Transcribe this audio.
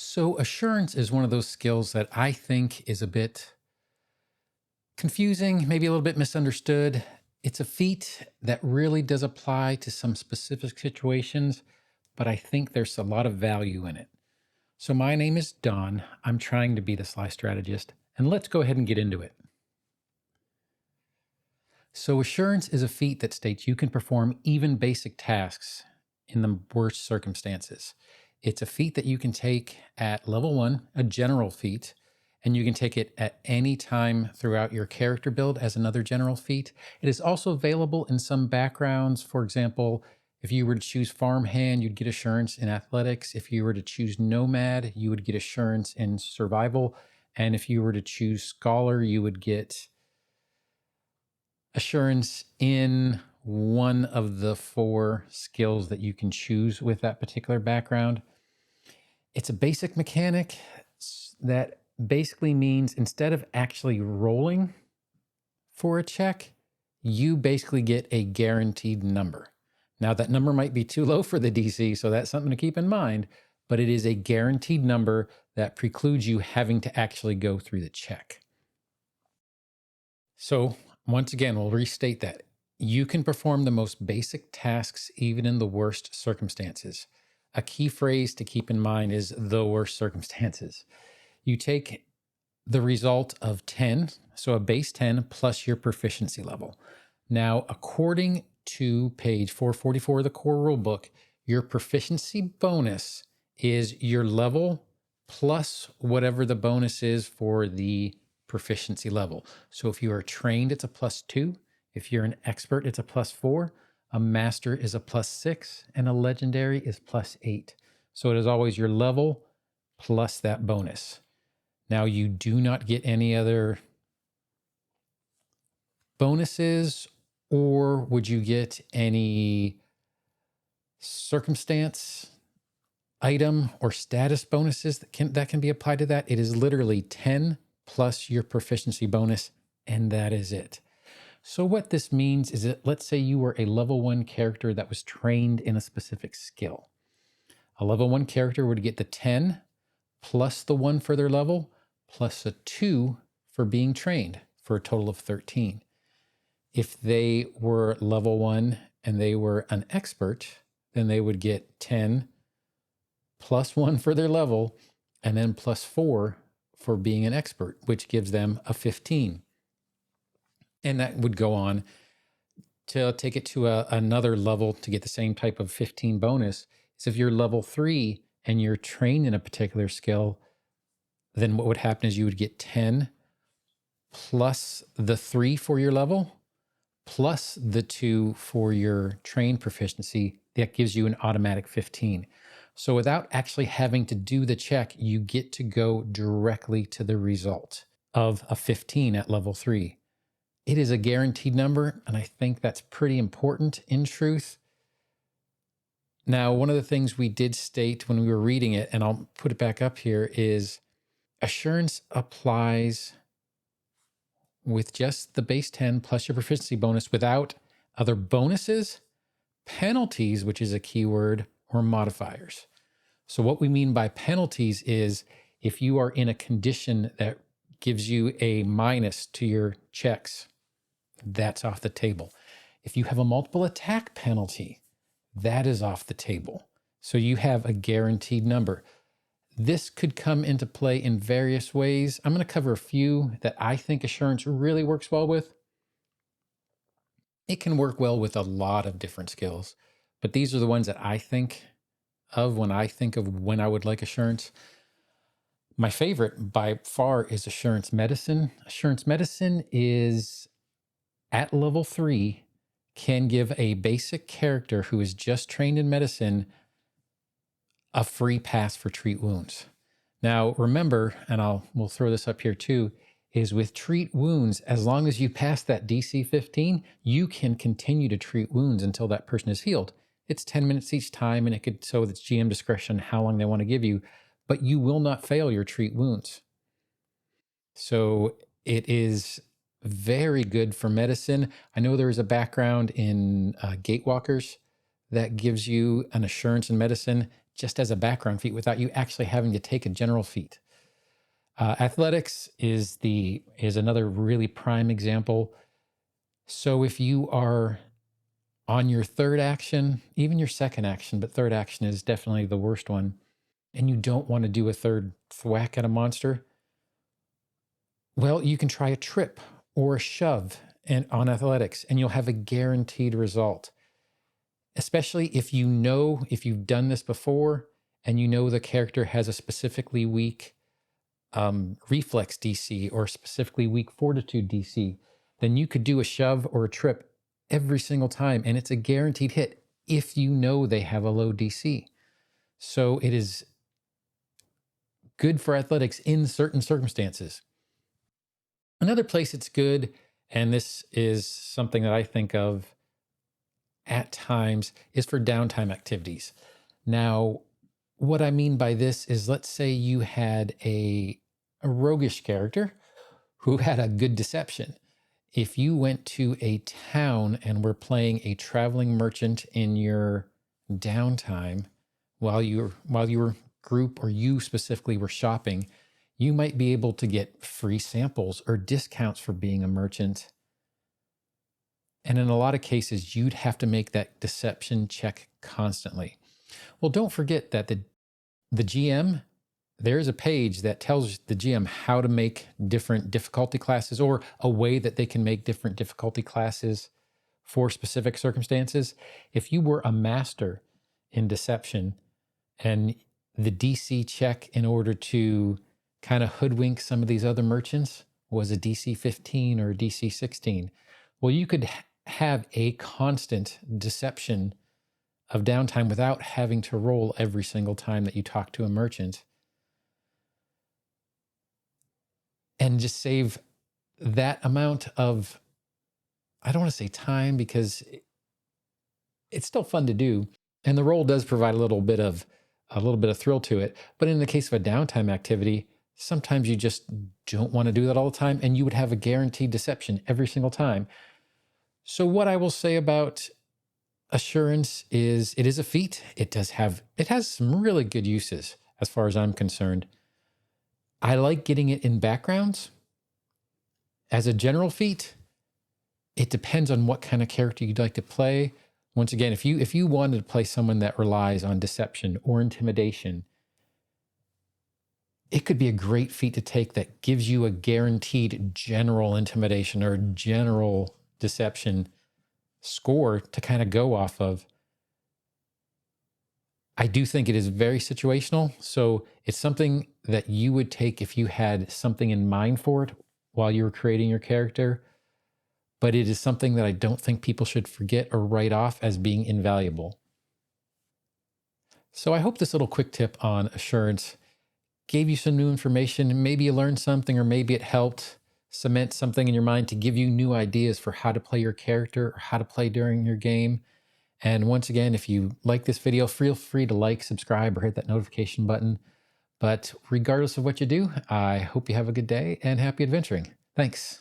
So, assurance is one of those skills that I think is a bit confusing, maybe a little bit misunderstood. It's a feat that really does apply to some specific situations, but I think there's a lot of value in it. So, my name is Don. I'm trying to be the Sly Strategist, and let's go ahead and get into it. So, assurance is a feat that states you can perform even basic tasks in the worst circumstances. It's a feat that you can take at level one, a general feat, and you can take it at any time throughout your character build as another general feat. It is also available in some backgrounds. For example, if you were to choose farmhand, you'd get assurance in athletics. If you were to choose nomad, you would get assurance in survival. And if you were to choose scholar, you would get assurance in one of the four skills that you can choose with that particular background. It's a basic mechanic that basically means instead of actually rolling for a check, you basically get a guaranteed number. Now, that number might be too low for the DC, so that's something to keep in mind, but it is a guaranteed number that precludes you having to actually go through the check. So, once again, we'll restate that. You can perform the most basic tasks even in the worst circumstances. A key phrase to keep in mind is the worst circumstances. You take the result of 10, so a base 10 plus your proficiency level. Now, according to page 444 of the core rulebook, your proficiency bonus is your level plus whatever the bonus is for the proficiency level. So if you are trained, it's a +2. If you're an expert, it's a +4. A master is a +6, and a legendary is +8. So it is always your level plus that bonus. Now, you do not get any other bonuses, or would you get any circumstance, item, or status bonuses that can be applied to that? It is literally 10 plus your proficiency bonus, and that is it. So what this means is that let's say you were a level 1 character that was trained in a specific skill. A level 1 character would get the 10 plus the 1 for their level plus a 2 for being trained for a total of 13. If they were level 1 and they were an expert, then they would get 10 plus 1 for their level and then +4 for being an expert, which gives them a 15. And that would go on to take it to another level to get the same type of 15 bonus. So if you're level 3 and you're trained in a particular skill, then what would happen is you would get 10 plus the 3 for your level, plus the 2 for your trained proficiency. That gives you an automatic 15. So without actually having to do the check, you get to go directly to the result of a 15 at level 3. It is a guaranteed number, and I think that's pretty important in truth. Now, one of the things we did state when we were reading it, and I'll put it back up here, is assurance applies with just the base 10 plus your proficiency bonus without other bonuses, penalties, which is a keyword, or modifiers. So what we mean by penalties is if you are in a condition that gives you a minus to your checks, that's off the table. If you have a multiple attack penalty, that is off the table. So you have a guaranteed number. This could come into play in various ways. I'm going to cover a few that I think assurance really works well with. It can work well with a lot of different skills, but these are the ones that I think of when I think of when I would like assurance. My favorite by far is assurance medicine. Assurance medicine is at level 3, can give a basic character who is just trained in medicine a free pass for treat wounds. Now, remember, and we'll throw this up here too, is with treat wounds, as long as you pass that DC 15, you can continue to treat wounds until that person is healed. It's 10 minutes each time, and so it's GM discretion how long they want to give you, but you will not fail your treat wounds. So it is very good for medicine. I know there is a background in Gatewalkers that gives you an assurance in medicine. just as a background feat without you actually having to take a general feat. Athletics is another really prime example. So if you are on your third action, even your second action, but third action is definitely the worst one, and you don't want to do a third thwack at a monster, well, you can try a trip or a shove on athletics, and you'll have a guaranteed result. Especially if you've done this before and you know the character has a specifically weak reflex DC or specifically weak fortitude DC, then you could do a shove or a trip every single time, and it's a guaranteed hit if you know they have a low DC. So it is good for athletics in certain circumstances. Another place it's good, and this is something that I think of at times, is for downtime activities. Now, what I mean by this is, let's say you had a roguish character who had a good deception. If you went to a town and were playing a traveling merchant in your downtime while your group or you specifically were shopping, you might be able to get free samples or discounts for being a merchant. And in a lot of cases, you'd have to make that deception check constantly. Well, don't forget that the GM, there's a page that tells the GM how to make different difficulty classes, or a way that they can make different difficulty classes for specific circumstances. If you were a master in deception and the DC check in order to kind of hoodwink some of these other merchants was a DC 15 or a DC 16, well, you could have a constant deception of downtime without having to roll every single time that you talk to a merchant, and just save that amount of, I don't want to say time, because it's still fun to do, and the roll does provide a little bit of thrill to it. But in the case of a downtime activity, sometimes you just don't want to do that all the time, and you would have a guaranteed deception every single time. So what I will say about assurance is, it is a feat. It has some really good uses as far as I'm concerned. I like getting it in backgrounds. As a general feat, it depends on what kind of character you'd like to play. Once again, if you wanted to play someone that relies on deception or intimidation, it could be a great feat to take that gives you a guaranteed general intimidation or general deception score to kind of go off of. I do think it is very situational. So it's something that you would take if you had something in mind for it while you were creating your character. But it is something that I don't think people should forget or write off as being invaluable. So I hope this little quick tip on assurance gave you some new information. Maybe you learned something, or maybe it helped cement something in your mind to give you new ideas for how to play your character or how to play during your game. And once again, if you like this video, feel free to like, subscribe, or hit that notification button. But regardless of what you do, I hope you have a good day and happy adventuring. Thanks.